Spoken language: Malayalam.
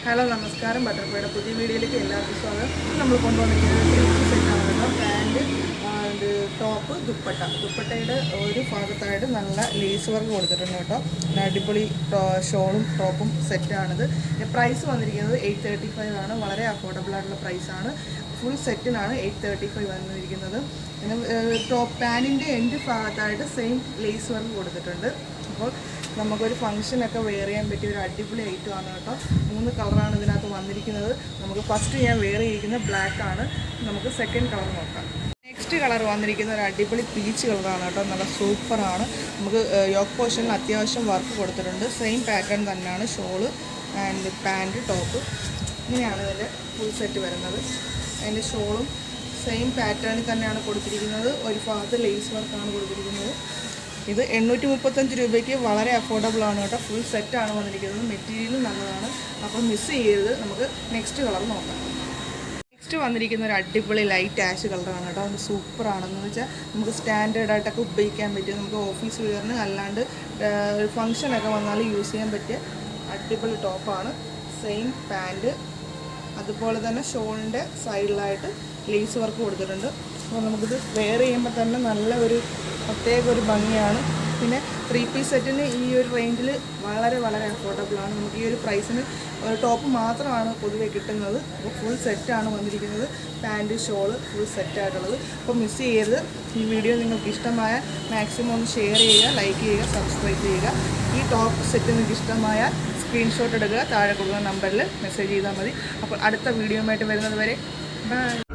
ഹലോ നമസ്കാരം. ബട്ടർഫ്ലൈയുടെ പുതിയ വീഡിയോയിലേക്ക് എല്ലാവർക്കും സ്വാഗതം. നമ്മൾ കൊണ്ടുവന്നിരിക്കുന്നത് 3 സെറ്റാണ് കേട്ടോ. പാൻറ്റ്, ടോപ്പ്, ദുപ്പട്ടയുടെ ഒരു ഭാഗത്തായിട്ട് നല്ല ലേസ് വർക്ക് കൊടുത്തിട്ടുണ്ട് കേട്ടോ. അടിപൊളി ഷോളും ടോപ്പും സെറ്റാണിത്. പ്രൈസ് വന്നിരിക്കുന്നത് 835 ആണ്. വളരെ അഫോർഡബിൾ ആയിട്ടുള്ള പ്രൈസാണ്. ഫുൾ സെറ്റിനാണ് 835 വന്നിരിക്കുന്നത്. പിന്നെ പാൻറ്റിൻ്റെ എൻഡ് ഭാഗത്തായിട്ട് സെയിം ലേസ് വർക്ക് കൊടുത്തിട്ടുണ്ട്. അപ്പോൾ നമുക്കൊരു ഫംഗ്ഷനൊക്കെ വെയർ ചെയ്യാൻ പറ്റിയ ഒരു അടിപൊളി ഐറ്റമാണ് കേട്ടോ. 3 കളറാണ് ഇതിനകത്ത് വന്നിരിക്കുന്നത്. നമുക്ക് ഫസ്റ്റ് ഞാൻ വെയർ ചെയ്തിരിക്കുന്നത് ബ്ലാക്ക് ആണ്. നമുക്ക് സെക്കൻഡ് കളർ നോക്കാം. നെക്സ്റ്റ് കളർ വന്നിരിക്കുന്ന ഒരു അടിപൊളി പീച്ച് കളറാണ് കേട്ടോ. നല്ല സൂപ്പറാണ്. നമുക്ക് യോക്ക് പോർഷനിൽ അത്യാവശ്യം വർക്ക് കൊടുത്തിട്ടുണ്ട്. സെയിം പാറ്റേൺ തന്നെയാണ് ഷോള് ആൻഡ് പാൻറ്റ്, ടോപ്പ്. ഇങ്ങനെയാണ് ഇതിൻ്റെ ഫുൾ സെറ്റ് വരുന്നത്. അതിൻ്റെ ഷോളും സെയിം പാറ്റേണിൽ തന്നെയാണ് കൊടുത്തിരിക്കുന്നത്. ഒരു ഭാഗത്ത് ലേസ് വർക്കാണ് കൊടുത്തിരിക്കുന്നത്. ഇത് 835 രൂപയ്ക്ക് വളരെ അഫോർഡബിൾ ആണ് കേട്ടോ. ഫുൾ സെറ്റാണ് വന്നിരിക്കുന്നത്. മെറ്റീരിയലും നല്ലതാണ്. അപ്പോൾ മിസ് ചെയ്യരുത്. നമുക്ക് നെക്സ്റ്റ് കളർ നോക്കാം. നെക്സ്റ്റ് വന്നിരിക്കുന്ന ഒരു അടിപൊളി ലൈറ്റ് ആഷ് കളറാണ് കേട്ടോ. അത് സൂപ്പറാണെന്ന് വെച്ചാൽ നമുക്ക് സ്റ്റാൻഡേർഡായിട്ടൊക്കെ ഉപയോഗിക്കാൻ പറ്റും. നമുക്ക് ഓഫീസ് വെയറിന് അല്ലാണ്ട് ഒരു ഫംഗ്ഷനൊക്കെ വന്നാൽ യൂസ് ചെയ്യാൻ പറ്റിയ അടിപൊളി ടോപ്പാണ്. സെയിം പാൻറ്റ്, അതുപോലെ തന്നെ ഷോളിൻ്റെ സൈഡിലായിട്ട് ലേസ് വർക്ക് കൊടുത്തിട്ടുണ്ട്. അപ്പോൾ നമുക്കിത് വെയർ ചെയ്യുമ്പോൾ തന്നെ നല്ല ഒരു പ്രത്യേക ഒരു ഭംഗിയാണ്. പിന്നെ 3 പീസ് സെറ്റിന് ഈ ഒരു റേഞ്ചിൽ വളരെ അഫോർഡബിളാണ്. നമുക്ക് ഈ ഒരു പ്രൈസിന് ഒരു ടോപ്പ് മാത്രമാണ് പൊതുവെ കിട്ടുന്നത്. അപ്പോൾ ഫുൾ സെറ്റാണ് വന്നിരിക്കുന്നത്. പാൻറ്റ്, ഷോള് ഫുൾ സെറ്റായിട്ടുള്ളത്. അപ്പോൾ മിസ് ചെയ്യരുത്. ഈ വീഡിയോ നിങ്ങൾക്ക് ഇഷ്ടമായാൽ മാക്സിമം ഒന്ന് ഷെയർ ചെയ്യുക, ലൈക്ക് ചെയ്യുക, സബ്സ്ക്രൈബ് ചെയ്യുക. ഈ ടോപ്പ് സെറ്റ് നിങ്ങൾക്ക് ഇഷ്ടമായാൽ സ്ക്രീൻഷോട്ട് എടുക്കുക. താഴെ കൊടുക്കുന്ന നമ്പറിൽ മെസ്സേജ് ചെയ്താൽ മതി. അപ്പോൾ അടുത്ത വീഡിയോയുമായിട്ട് വരുന്നത് വരെ ബൈ.